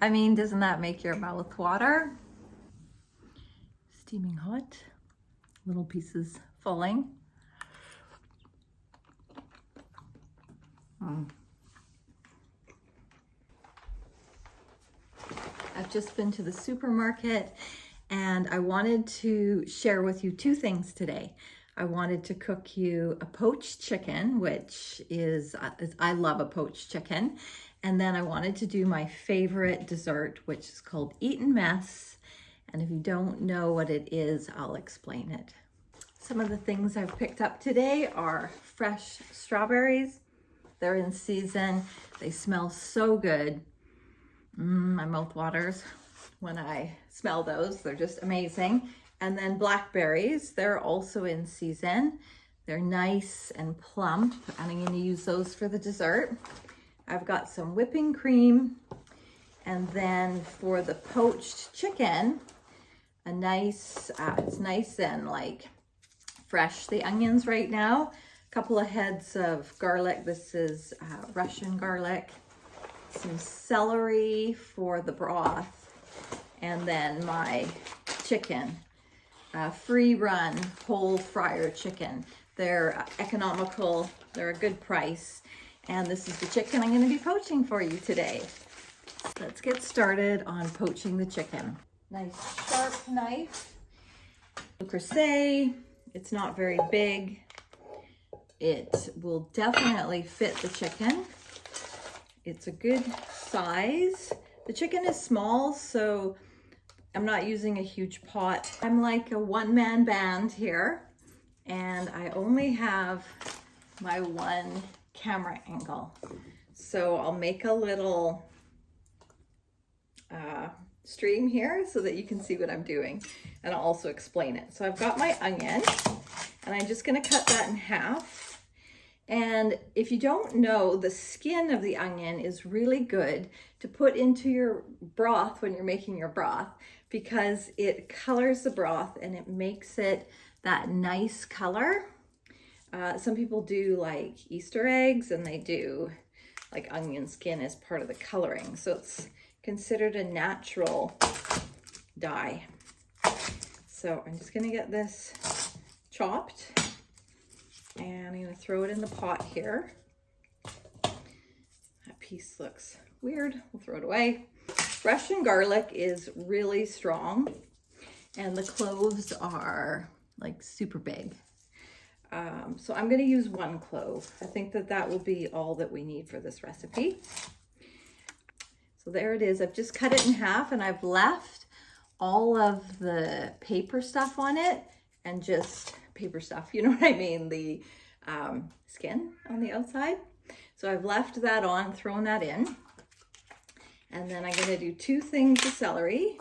I mean, doesn't that make your mouth water? Steaming hot, little pieces falling. I've just been to the supermarket and I wanted to share with you two things today. I wanted to cook you a poached chicken, which is, I love a poached chicken. And then I wanted to do my favorite dessert, which is called Eaten Mess. And if you don't know what it is, I'll explain it. Some of the things I've picked up today are fresh strawberries. They're in season. They smell so good. My mouth waters when I smell those. They're just amazing. And then blackberries, they're also in season. They're nice and plump, and I'm going to use those for the dessert. I've got some whipping cream, and then for the poached chicken, a nice, it's nice and like fresh, the onions right now. A couple of heads of garlic. This is Russian garlic. Some celery for the broth, and then my chicken, free run whole fryer chicken. They're economical, they're a good price, and this is the chicken I'm going to be poaching for you today. Let's get started on poaching the chicken. Nice sharp knife, Le Creuset. It's not very big. It will definitely fit the chicken. It's a good size. The chicken is small, so I'm not using a huge pot. I'm like a one-man band here, and I only have my one camera angle. So I'll make a little stream here so that you can see what I'm doing, and I'll also explain it. So I've got my onion, and I'm just gonna cut that in half. And if you don't know, the skin of the onion is really good to put into your broth when you're making your broth, because it colors the broth and it makes it that nice color. Some people do like Easter eggs, and they do like onion skin as part of the coloring. So it's considered a natural dye. So I'm just gonna get this chopped. And I'm going to throw it in the pot here. That piece looks weird. We'll throw it away. Russian garlic is really strong, and the cloves are like super big. So I'm going to use one clove. I think that that will be all that we need for this recipe. So there it is. I've just cut it in half, and I've left all of the paper stuff on it, and just paper stuff, you know what I mean, the skin on the outside. So I've left that on, thrown that in, and then I'm going to do two things of celery.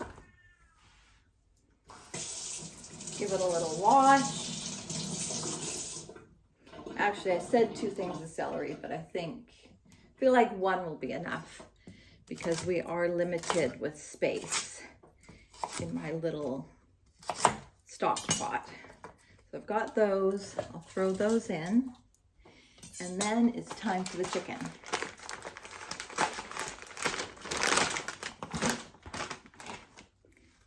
Give it a little wash. Actually, I said two things of celery, but I feel like one will be enough, because we are limited with space in my little stock pot. So I've got those, I'll throw those in, and then it's time for the chicken.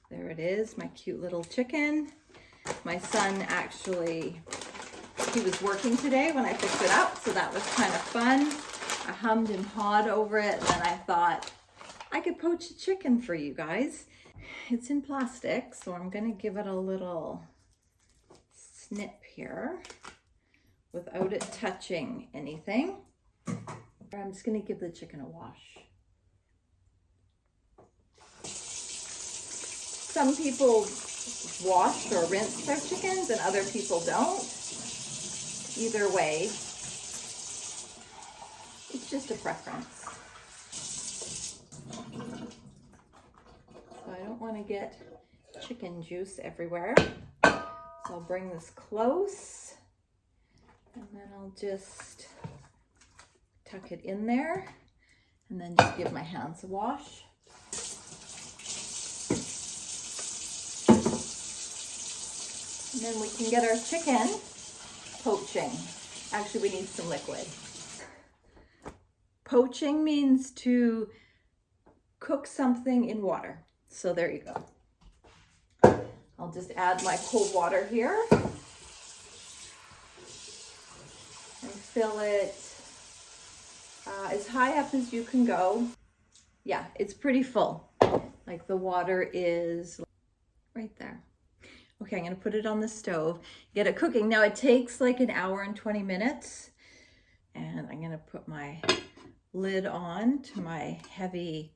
There it is, my cute little chicken. My son actually, he was working today when I picked it up, so that was kind of fun. I hummed and hawed over it, and then I thought I could poach a chicken for you guys. It's in plastic, so I'm gonna give it a little snip here without it touching anything. I'm just going to give the chicken a wash. Some people wash or rinse their chickens and other people don't. Either way, it's just a preference. So I don't want to get chicken juice everywhere. So I'll bring this close, and then I'll just tuck it in there, and then just give my hands a wash. And then we can get our chicken poaching. Actually, we need some liquid. Poaching means to cook something in water. So there you go. I'll just add my cold water here and fill it as high up as you can go. Yeah, it's pretty full. Like the water is right there. Okay, I'm gonna put it on the stove, get it cooking. Now it takes like an hour and 20 minutes. And I'm gonna put my lid on to my heavy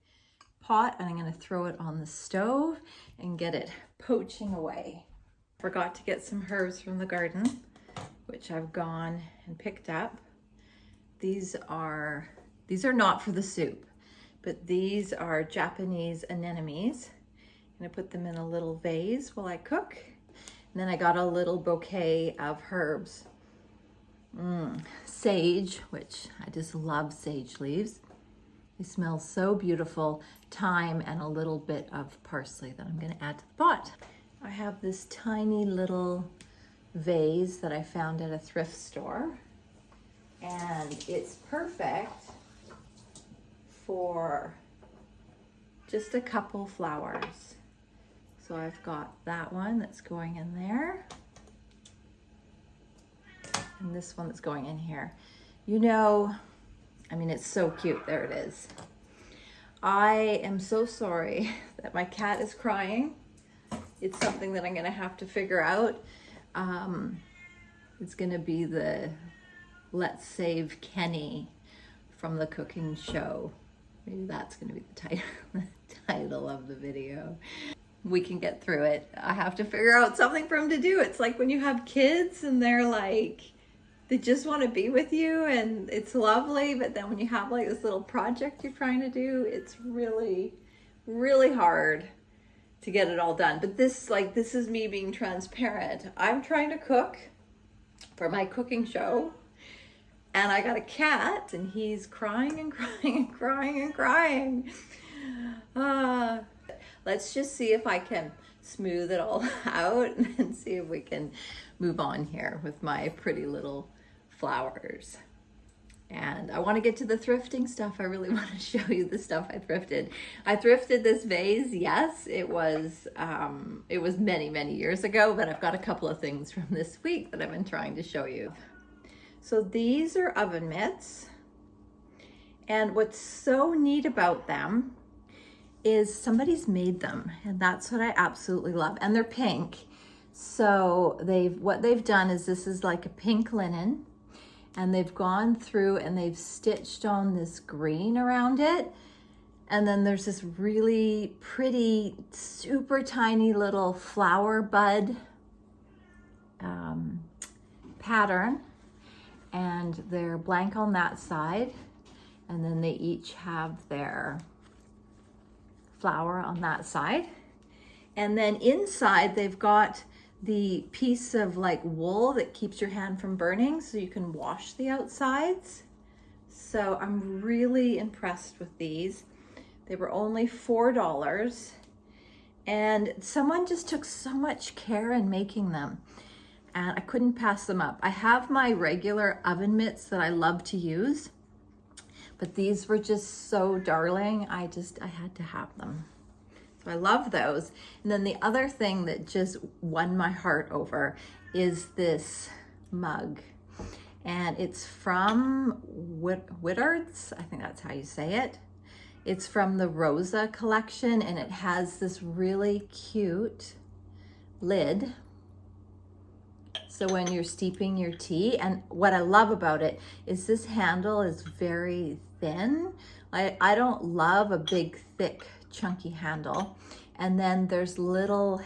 pot and I'm gonna throw it on the stove and get it poaching away. Forgot to get some herbs from the garden, which I've gone and picked up. These are not for the soup, but these are Japanese anemones. I'm gonna put them in a little vase while I cook. And then I got a little bouquet of herbs. Sage, which I just love sage leaves. They smell so beautiful. Thyme and a little bit of parsley that I'm gonna add to the pot. I have this tiny little vase that I found at a thrift store. And it's perfect for just a couple flowers. So I've got that one that's going in there. And this one that's going in here. You know, I mean, it's so cute. There it is. I am so sorry that my cat is crying. It's something that I'm gonna have to figure out. It's gonna be the Let's Save Kenny from the cooking show. Maybe that's gonna be the title of the video. We can get through it. I have to figure out something for him to do. It's like when you have kids and they're like, they just want to be with you and it's lovely, but then when you have like this little project you're trying to do, it's really, really hard to get it all done. But this is me being transparent. I'm trying to cook for my cooking show and I got a cat and he's crying and crying and crying and crying. Let's just see if I can smooth it all out and see if we can move on here with my pretty little flowers. And I want to get to the thrifting stuff. I really want to show you the stuff I thrifted. I thrifted this vase. Yes, it was many, many years ago, but I've got a couple of things from this week that I've been trying to show you. So these are oven mitts. And what's so neat about them is somebody's made them, and that's what I absolutely love. And they're pink. So what they've done is this is like a pink linen, and they've gone through and they've stitched on this green around it. And then there's this really pretty, super tiny little flower bud pattern. And they're blank on that side. And then they each have their flower on that side. And then inside they've got the piece of like wool that keeps your hand from burning so you can wash the outsides. So I'm really impressed with these. They were only $4 and someone just took so much care in making them and I couldn't pass them up. I have my regular oven mitts that I love to use, but these were just so darling. I had to have them. So I love those. And then the other thing that just won my heart over is this mug. And it's from Whittards, I think that's how you say it. It's from the Rosa collection and it has this really cute lid. So when you're steeping your tea, and what I love about it is this handle is very thin. I don't love a big, thick, chunky handle. And then there's little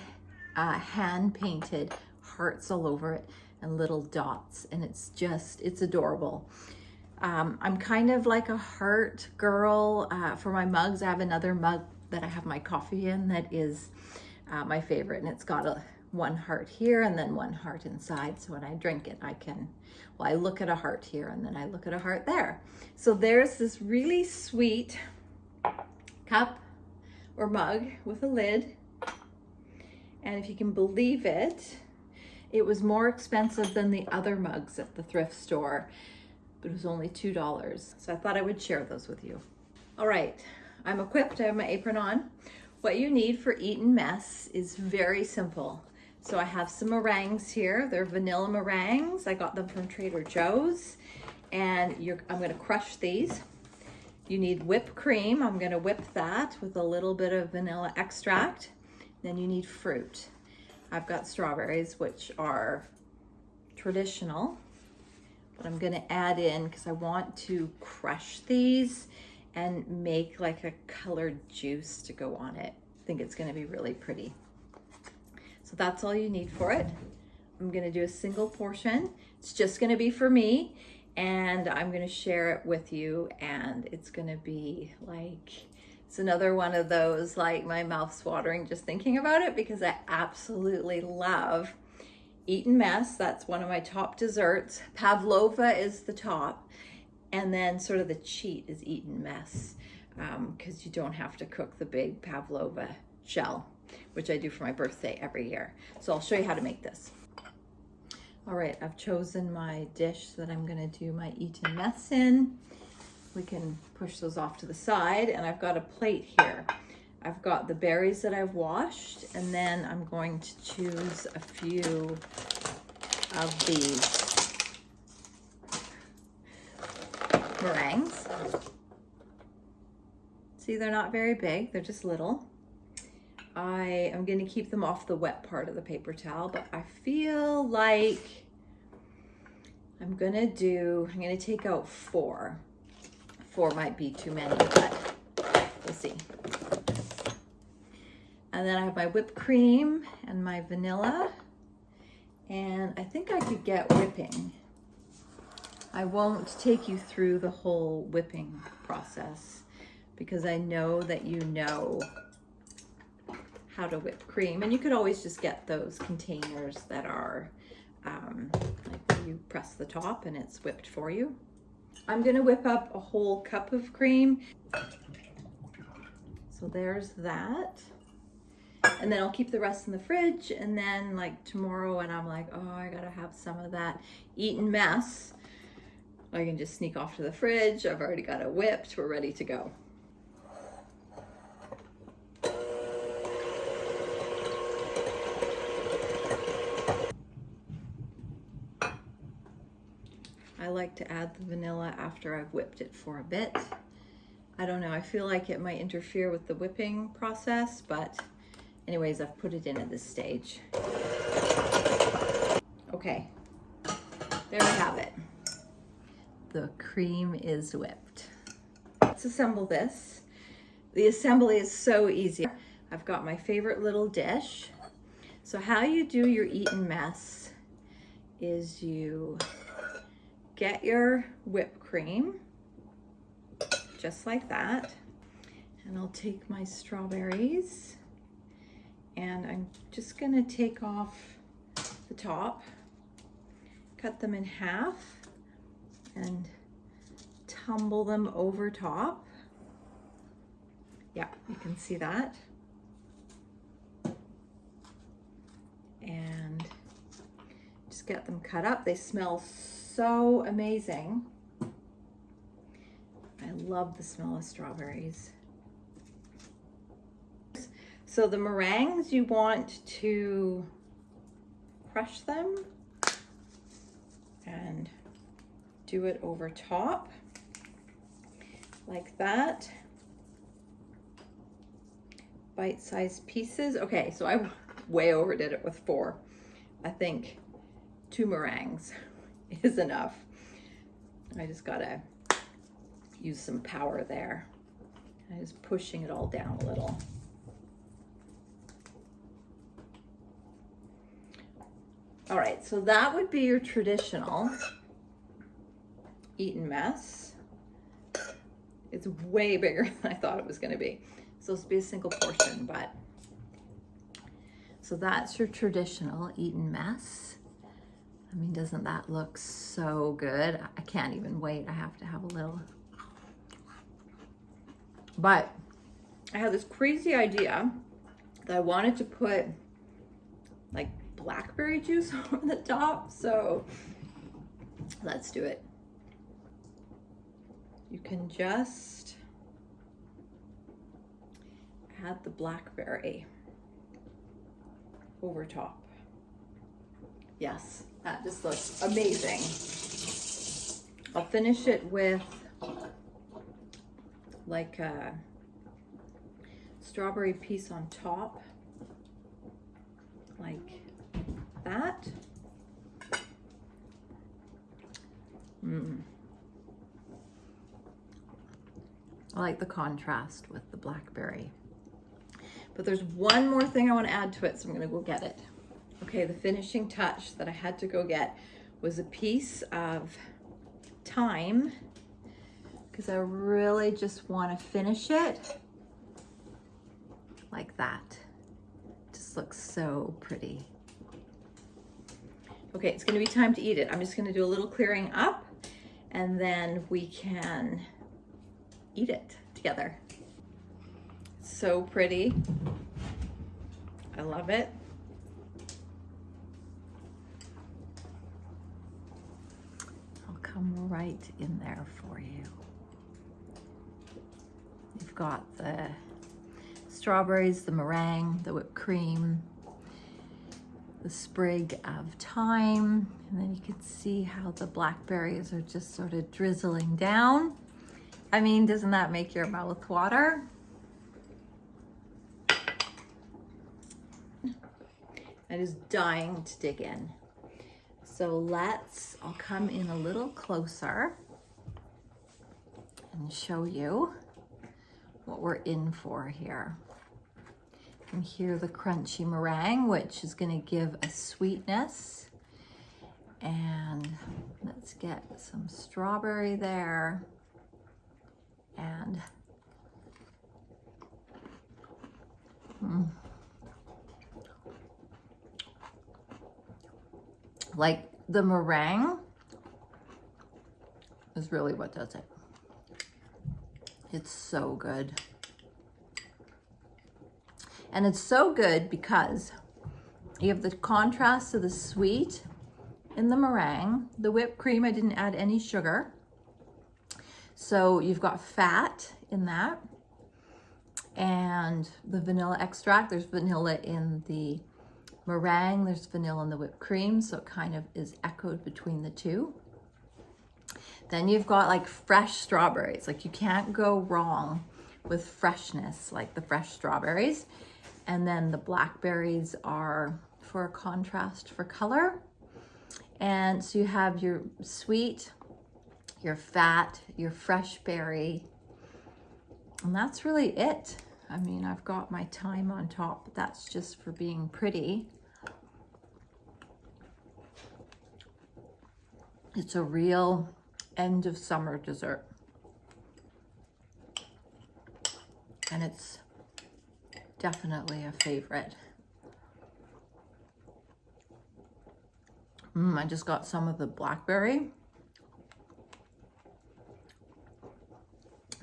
hand-painted hearts all over it and little dots, and it's adorable. I'm kind of like a heart girl for my mugs. I have another mug that I have my coffee in that is my favorite, and it's got one heart here and then one heart inside. So when I drink it, I look at a heart here and then I look at a heart there. So there's this really sweet cup or mug with a lid. And if you can believe it, it was more expensive than the other mugs at the thrift store, but it was only $2. So I thought I would share those with you. All right, I'm equipped, I have my apron on. What you need for Eatin' Mess is very simple. So I have some meringues here. They're vanilla meringues. I got them from Trader Joe's. And I'm gonna crush these. You need whipped cream. I'm gonna whip that with a little bit of vanilla extract. Then you need fruit. I've got strawberries, which are traditional, but I'm gonna add in, because I want to crush these and make like a colored juice to go on it. I think it's gonna be really pretty. So that's all you need for it. I'm gonna do a single portion. It's just gonna be for me, and I'm gonna share it with you, and it's gonna be like, it's another one of those, like, my mouth's watering just thinking about it, because I absolutely love Eatin' Mess. That's one of my top desserts. Pavlova is the top, and then sort of the cheat is Eatin' Mess, because you don't have to cook the big pavlova shell, which I do for my birthday every year. So I'll show you how to make this. All right, I've chosen my dish that I'm gonna do my Eatin' Mess in. We can push those off to the side, and I've got a plate here. I've got the berries that I've washed, and then I'm going to choose a few of these meringues. See, they're not very big, they're just little. I am gonna keep them off the wet part of the paper towel, but I feel like I'm gonna take out 4. 4 might be too many, but we'll see. And then I have my whipped cream and my vanilla, and I think I could get whipping. I won't take you through the whole whipping process, because I know that you know how to whip cream, and you could always just get those containers that are like you press the top and it's whipped for you. I'm gonna whip up a whole cup of cream. So there's that. And then I'll keep the rest in the fridge, and then like tomorrow when I'm like, oh, I gotta have some of that Eatin' Mess, I can just sneak off to the fridge. I've already got it whipped, we're ready to go. I like to add the vanilla after I've whipped it for a bit. I don't know, I feel like it might interfere with the whipping process, but anyways, I've put it in at this stage. Okay, there we have it. The cream is whipped. Let's assemble this. The assembly is so easy. I've got my favorite little dish. So how you do your Eatin' Mess is you get your whipped cream, just like that. And I'll take my strawberries, and I'm just gonna take off the top, cut them in half, and tumble them over top. Yeah, you can see that. And just get them cut up. They smell so amazing. I love the smell of strawberries. So the meringues, you want to crush them and do it over top like that. Bite-sized pieces. Okay, so I way overdid it with 4. I think 2 meringues is enough. I just gotta use some power there. I'm just pushing it all down a little. All right, so that would be your traditional Eatin' Mess. It's way bigger than I thought it was gonna be. It's supposed to be a single portion, but. So that's your traditional Eatin' Mess. I mean, doesn't that look so good? I can't even wait. I have to have a little. But I had this crazy idea that I wanted to put like blackberry juice over the top. So let's do it. You can just add the blackberry over top. Yes, that just looks amazing. I'll finish it with like a strawberry piece on top, like that. I like the contrast with the blackberry. But there's one more thing I want to add to it, so I'm going to go get it. Okay, the finishing touch that I had to go get was a piece of thyme, because I really just want to finish it like that. Just looks so pretty. Okay, it's going to be time to eat it. I'm just going to do a little clearing up, and then we can eat it together. So pretty. I love it. I'll come right in there for you. You've got the strawberries, the meringue, the whipped cream, the sprig of thyme, and then you can see how the blackberries are just sort of drizzling down. I mean, doesn't that make your mouth water? I'm just dying to dig in. So I'll come in a little closer and show you what we're in for here. You can hear the crunchy meringue, which is going to give a sweetness. And let's get some strawberry there. And like the meringue is really what does it. It's so good. And it's so good because you have the contrast of the sweet in the meringue. The whipped cream, I didn't add any sugar. So you've got fat in that. And the vanilla extract, there's vanilla in the meringue, there's vanilla in the whipped cream, so it kind of is echoed between the two. Then you've got like fresh strawberries. Like you can't go wrong with freshness, like the fresh strawberries. And then the blackberries are for a contrast for color. And so you have your sweet, your fat, your fresh berry, and that's really it. I mean, I've got my thyme on top, but that's just for being pretty. It's a real end of summer dessert. And it's definitely a favorite. I just got some of the blackberry.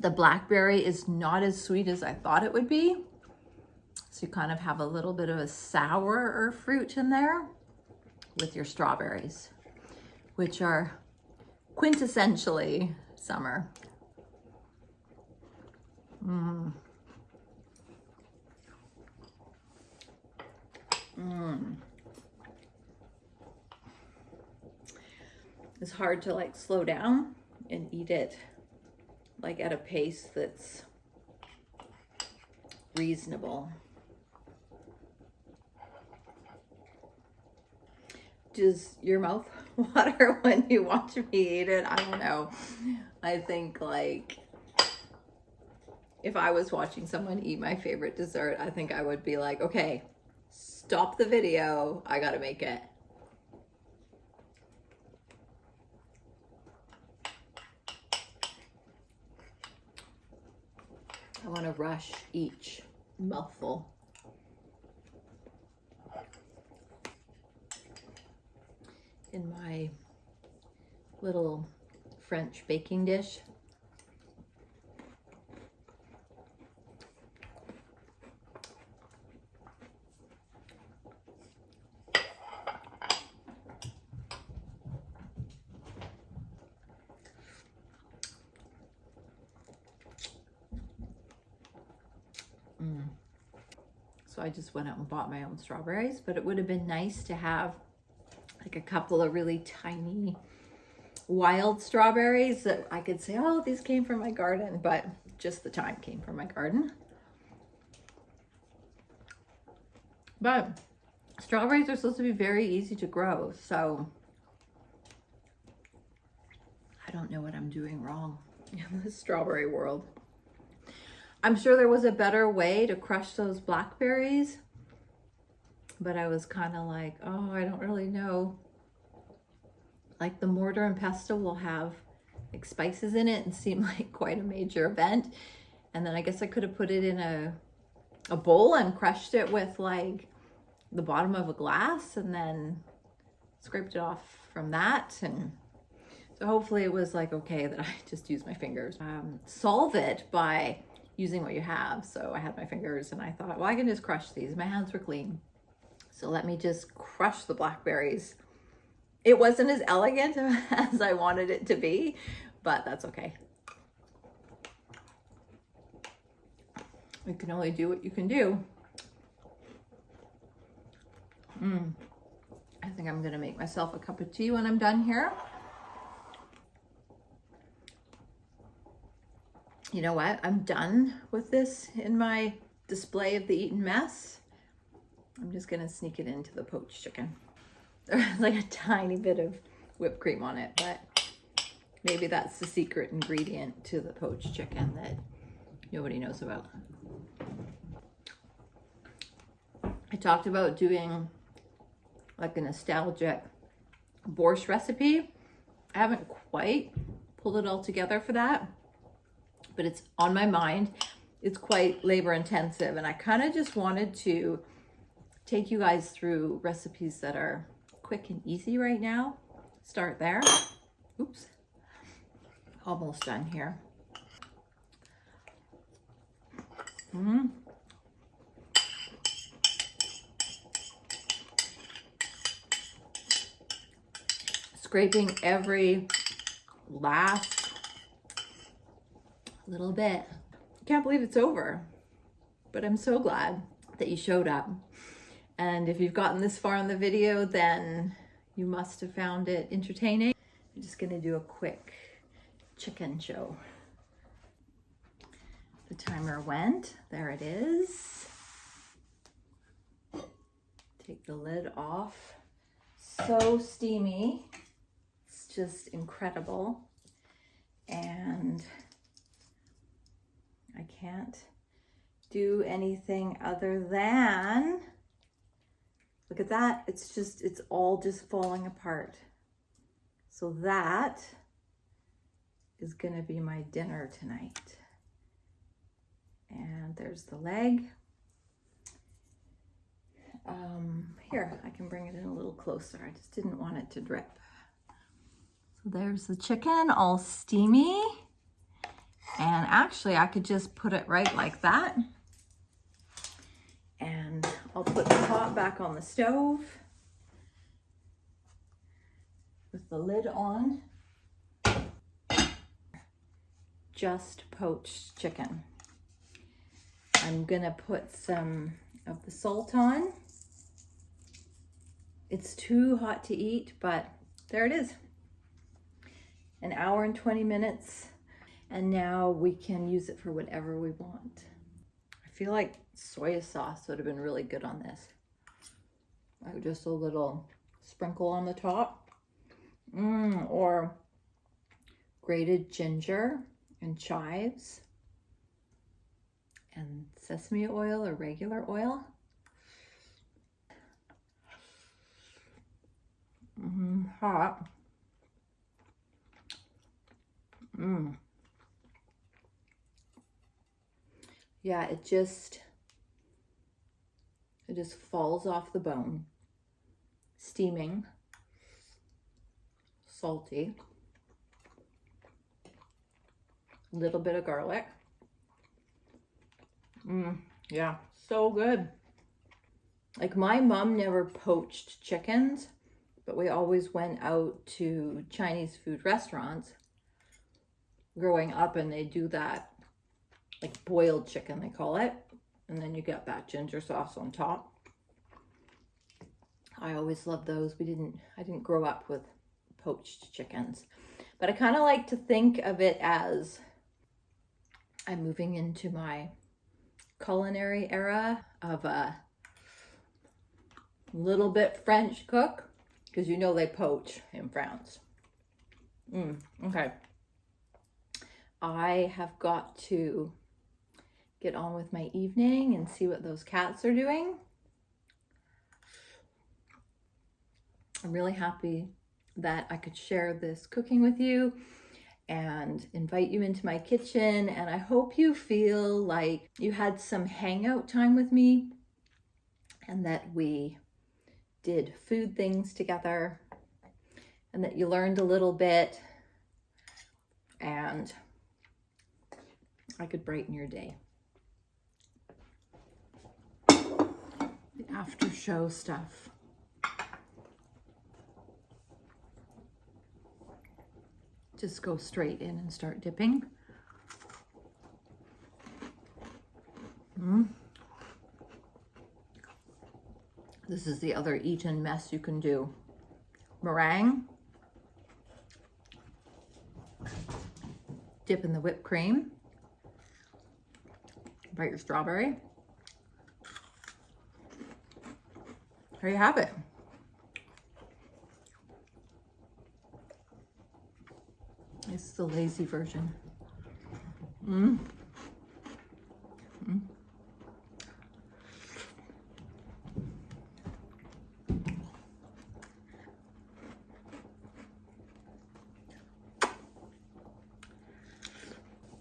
The blackberry is not as sweet as I thought it would be. So you kind of have a little bit of a sour fruit in there with your strawberries, which are quintessentially summer. It's hard to like slow down and eat it like at a pace that's reasonable. Does your mouth water when you watch me eat it? I don't know. I think like if I was watching someone eat my favorite dessert, I think I would be like, okay, stop the video. I gotta make it. I want to rush each mouthful. In my little French baking dish. So I just went out and bought my own strawberries, but it would have been nice to have like a couple of really tiny wild strawberries that I could say, oh, these came from my garden, but just the time came from my garden. But strawberries are supposed to be very easy to grow, so I don't know what I'm doing wrong in the strawberry world. I'm sure there was a better way to crush those blackberries, but I was kind of like, oh, I don't really know. Like the mortar and pestle will have like spices in it and seem like quite a major event. And then I guess I could have put it in a bowl and crushed it with like the bottom of a glass and then scraped it off from that. And so hopefully it was like, okay, that I just use my fingers. Solve it by using what you have. So I had my fingers and I thought, well, I can just crush these. My hands were clean. So let me just crush the blackberries. It wasn't as elegant as I wanted it to be, but that's okay. You can only do what you can do. I think I'm gonna make myself a cup of tea when I'm done here. You know what? I'm done with this in my display of the eaten mess. I'm just gonna sneak it into the poached chicken. There's like a tiny bit of whipped cream on it, but maybe that's the secret ingredient to the poached chicken that nobody knows about. I talked about doing like a nostalgic borscht recipe. I haven't quite pulled it all together for that, but it's on my mind. It's quite labor intensive, and I kind of just wanted to take you guys through recipes that are quick and easy right now. Start there. Oops. Almost done here. Scraping every last little bit. Can't believe it's over, but I'm so glad that you showed up. And if you've gotten this far in the video, then you must have found it entertaining. I'm just gonna do a quick chicken show. The timer went, there it is. Take the lid off. So steamy, it's just incredible. And I can't do anything other than, look at that, it's all just falling apart. So that is gonna be my dinner tonight. And there's the leg. Here, I can bring it in a little closer. I just didn't want it to drip. So there's the chicken, all steamy. And actually, I could just put it right like that. And I'll put the pot back on the stove with the lid on. Just poached chicken. I'm gonna put some of the salt on. It's too hot to eat, but there it is. An hour and 20 minutes. And now we can use it for whatever we want. I feel like soy sauce would have been really good on this. Like just a little sprinkle on the top. Or grated ginger and chives and sesame oil or regular oil. Hot. Yeah, it just falls off the bone. Steaming, salty, a little bit of garlic. Yeah, so good. Like my mom never poached chickens, but we always went out to Chinese food restaurants growing up, and they do that, like boiled chicken, they call it. and then you get that ginger sauce on top. I always love those. I didn't grow up with poached chickens, but I kind of like to think of it as I'm moving into my culinary era of a little bit French cook, because you know they poach in France. Okay. I have got to get on with my evening and see what those cats are doing. I'm really happy that I could share this cooking with you and invite you into my kitchen. And I hope you feel like you had some hangout time with me and that we did food things together and that you learned a little bit and I could brighten your day. The after show stuff. Just go straight in and start dipping. This is the other eat-in mess you can do. Meringue. Dip in the whipped cream. Bite your strawberry. There you have it. This is the lazy version.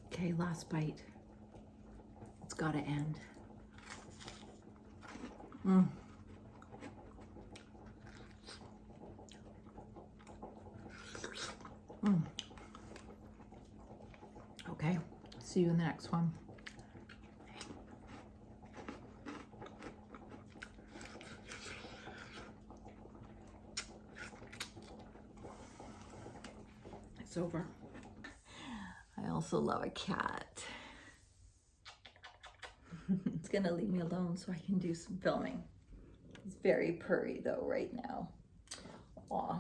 Okay, last bite. It's gotta end. Okay, see you in the next one. It's over. I also love a cat. It's gonna leave me alone so I can do some filming. He's very purry though right now. Aw.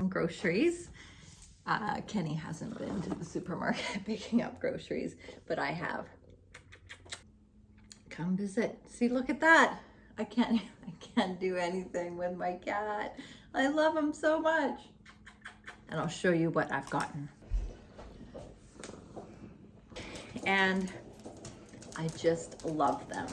Groceries. Kenny hasn't been to the supermarket picking up groceries, but I have. Come visit. See, look at that. I can't do anything with my cat. I love him so much. And I'll show you what I've gotten. And I just love them.